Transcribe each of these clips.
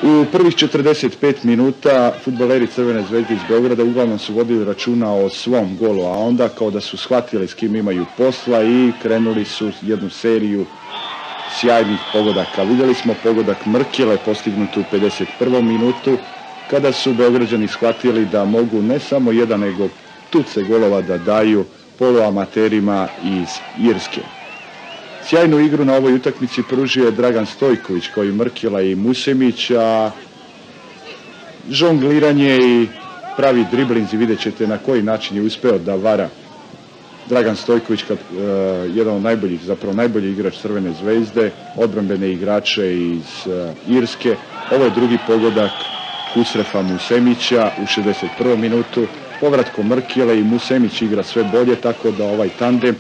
U prvih 45 minuta fudbaleri Crvene zvezde iz Beograda uglavnom su vodili računa o svom golu, a onda kao da su shvatili s kim imaju posla i krenuli su jednu seriju sjajnih pogodaka. Vidjeli smo pogodak Mrkele postignut u 51. minutu kada su Beograđani shvatili da mogu ne samo jedan nego tuce golova da daju poluamaterima iz Irske. Sjajnu igru na ovoj utakmici pružio je Dragan Stojković kao i Mrkela i Musemić, a žongliranje i pravi driblinzi, vidjet ćete na koji način je uspeo da vara Dragan Stojković, jedan od najboljih, zapravo najbolji igrač Crvene zvezde, odbrambene igrače iz Irske. Ovo je drugi pogodak Husrefa Musemića u 61. minutu. Povratkom Mrkele i Musemić igra sve bolje, tako da ovaj tandem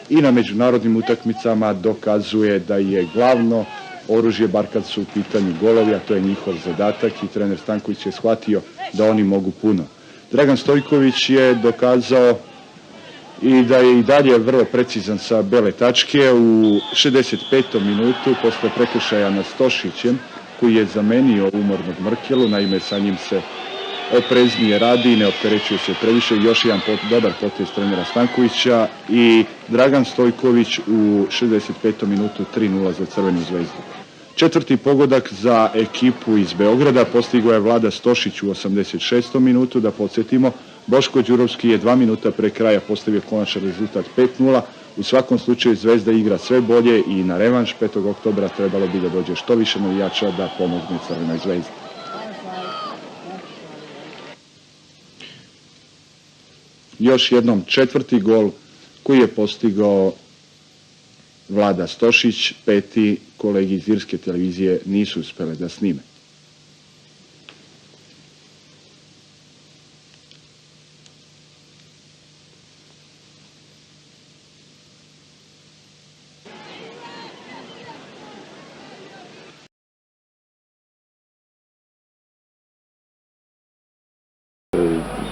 i na međunarodnim utakmicama dokazuje da je glavno oružje, bar kad su u pitanju golovi, a to je njihov zadatak i trener Stanković je shvatio da oni mogu puno. Dragan Stojković je dokazao i da je i dalje vrlo precizan sa bele tačke. U 65. minutu posle prekršaja na Stošićem, koji je zamenio umornog Mrkelu, naime sa njim se opreznije radi, ne opterećuje se previše, još jedan dobar potez trenera Stankovića i Dragan Stojković u 65. minutu 3:0 za Crvenu zvezdu. Četvrti pogodak za ekipu iz Beograda postigao je Vlada Stošić u 86. minutu, da podsjetimo. Boško Đurovski je 2 minuta pre kraja postavio konačan rezultat 5:0. U svakom slučaju Zvezda igra sve bolje i na revanš 5. oktobra trebalo bi da dođe što više navijača da pomogne Crvenoj zvezdi. Još jednom četvrti gol koji je postigao Vlada Stošić, peti kolegi iz Irske televizije nisu uspjele da snime.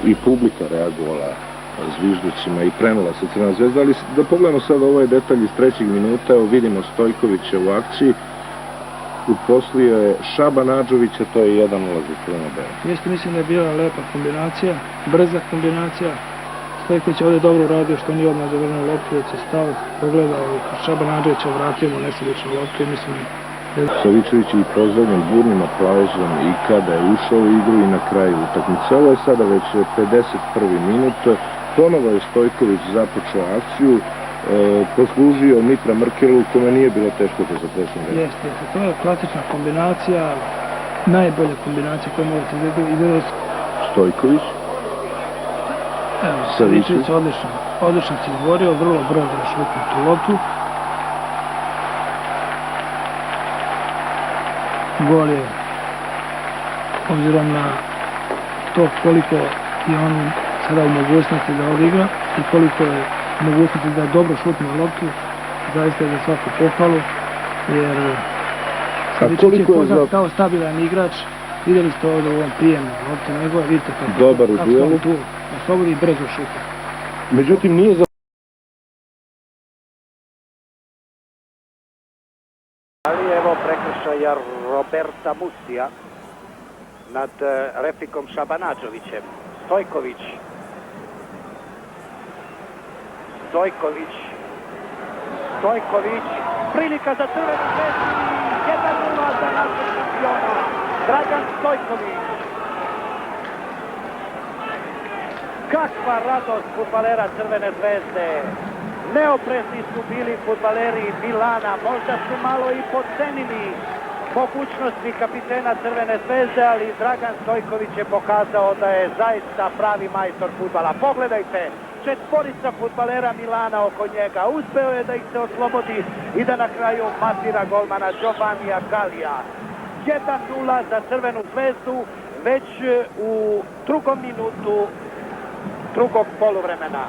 I publika reagovala zviždućima i prenula se Crvena zvezda, ali da pogledamo sad ovaj detalj iz 3. minuta. Evo vidimo Stojkovića u akciji, uposlio je Šaban Adžovića, to je 1:0 za Crvenu zvezdu. Jeste, mislim da je bila lepa kombinacija, brza kombinacija. Stojković je ovdje dobro uradio što nije odmah zavrnuo loptu, već je stao, pogledao i Šaban Adžovića vratio mu nesebičnu loptu i mislim Savičević i pozdravljen burnim aplauzom i kada je ušao u igru i na kraju utakmice. Ovo je sada već 51. minut. Ponovo je Stojković započeo akciju, poslužio Mitra Mrkelu, kome nije bilo teško da zaprešnje. Jeste, to je klasična kombinacija, najbolja kombinacija koja možete izgledati. Stojković. Evo, Savičević odlično se izborio, vrlo brzo je šutnuo tu loptu. Gol je, obzirom na to koliko je on sada u mogućnosti da odigra i koliko je u mogućnosti da dobro šutne loptu, zaista je za svaku pohvalu, jer Savičević je poznat kao stabilan igrač. Vidjeli ste ovdje u ovom prijemu lopte njegove, vidite kako on tu oslobodi i brzo šuta. Međutim, nije za... Ali evo prekršaja Roberta Musija nad Refikom Šabanadžovićem. Stojković, prilika za Crvenu zvezdu, 1:0 za našeg šampiona, Dragan Stojković. Kakva radost fudbalera Crvene zvezde. Neoprezni su bili fudbaleri Milana, možda su malo i podcenili mogućnosti kapitena Crvene zvezde, ali Dragan Stojković je pokazao da je zaista pravi majstor fudbala. Pogledajte, 4 fudbalera Milana oko njega, uspeo je da ih se oslobodi i da na kraju matira golmana Giovannija Galija. 1:0 za Crvenu zvezdu već u 2. minutu drugog poluvremena.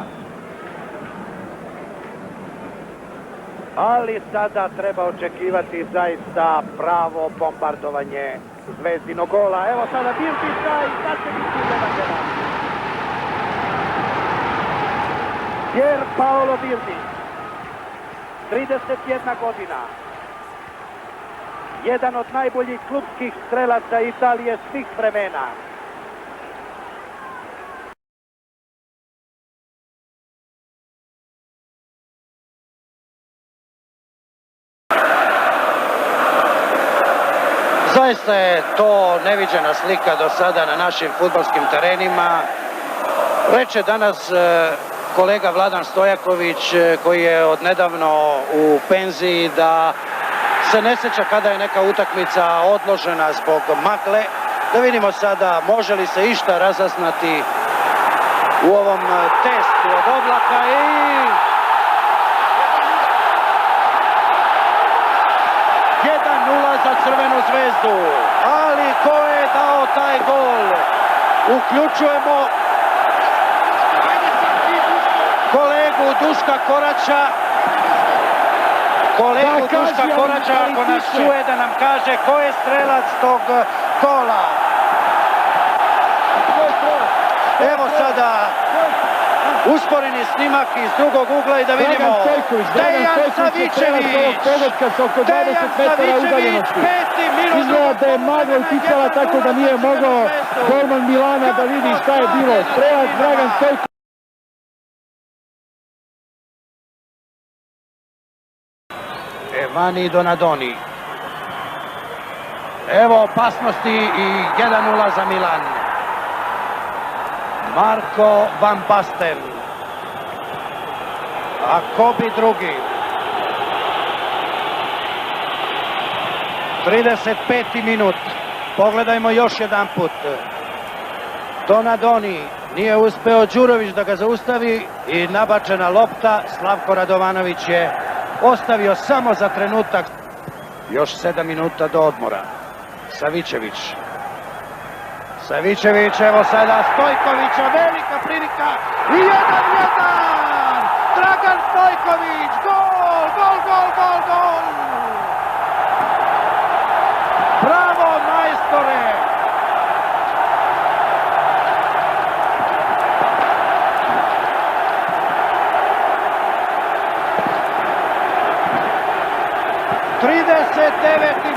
Ali sada treba očekivati zaista pravo bombardovanje Zvezdinog gola. Evo sada Birdića i sad će biti 1:1. Pier Paolo Birdić, 31 godina. jedan od najboljih klupskih strelaca Italije svih vremena. Zaista je to neviđena slika do sada na našim fudbalskim terenima. Reče danas kolega Vladan Stojaković, koji je odnedavno u penziji, da se ne sjeća kada je neka utakmica odložena zbog magle. Da vidimo sada može li se išta razaznati u ovom testu od oblaka i 1:0 za Crvenu zvezdu. Ali ko je dao taj gol? Uključujemo kolegu Duška Koraća. Ako nas čuje, da nam kaže ko je strelac tog gola. Evo sada usporeni snimak iz drugog ugla i da vidimo Dejan Savičević, 5. minut. Izgleda da je magla uticala tako da nije mogao golman Milana da vidi šta je bilo. Strelac Dragan Stojković. Evani Donadoni. Evo opasnosti i 1:0 za Milan. Marko Van Basten. A ko bi drugi? 35. minut. Pogledajmo još jedan put. Donadoni. Nije uspeo Đurović da ga zaustavi i nabačena lopta. Slavko Radovanović je ostavio samo za trenutak. Još 7 minuta do odmora. Savičević. Evo sada Stojkovića, velika prilika i 1:1. Dragan Stojković, gol! Bravo, majstore! Trideset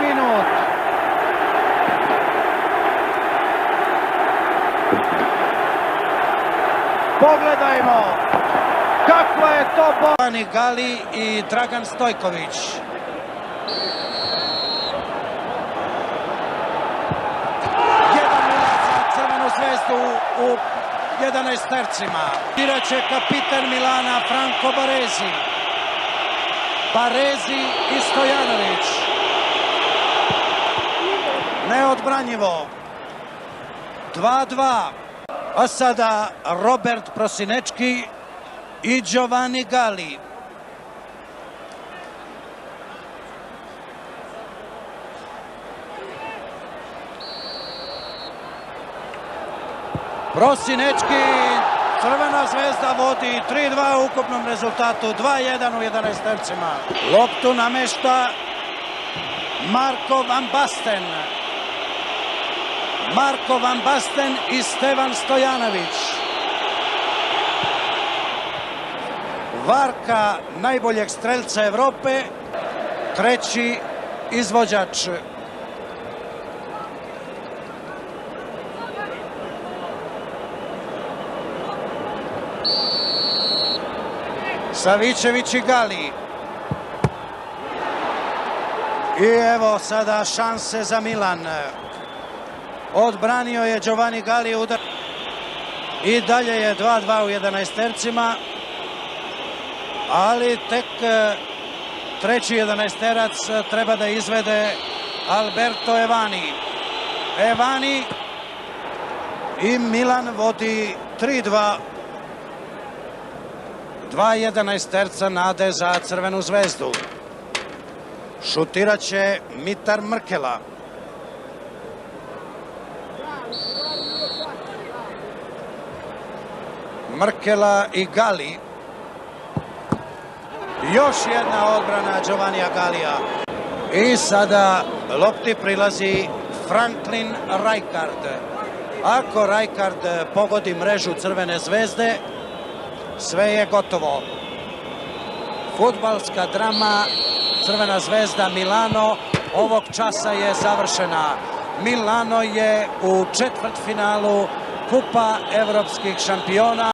minut. Pogledajmo kakva je to Giovanni Gali i Dragan Stojković. Za Crvenu zvezdu u 11-tercima. Iraće kapitan Milana Franco Baresi. Baresi i Stojanović. Neodbranjivo. 2:2. A sada Robert Prosinečki i Giovanni Gali. Prosinečki, Crvena zvezda vodi 3:2 u ukupnom rezultatu, 2:1 u 11-tercima. Loptu namešta Marko Van Basten. Marko Van Basten i Stevan Stojanović. Varka najboljeg strelca Evrope, treći izvođač. Savičević i Gali. I evo sada šanse za Milan. Odbranio je Giovanni Gali udar. I dalje je 2:2 u 11-tercima. Ali tek treći 11-terac treba da izvede Alberto Evani. Evani i Milan vodi 3:2. 2 11-terca nade za Crvenu zvezdu. Šutirat će Mitar Mrkela. Mrkela i Gali. Još jedna odbrana Giovannija Galija. I sada lopti prilazi Franklin Rijkaard. Ako Rijkaard pogodi mrežu Crvene zvezde, sve je gotovo. Fudbalska drama Crvena zvezda Milano ovog časa je završena. Milano je u četvrtfinalu Kupa evropskih šampiona.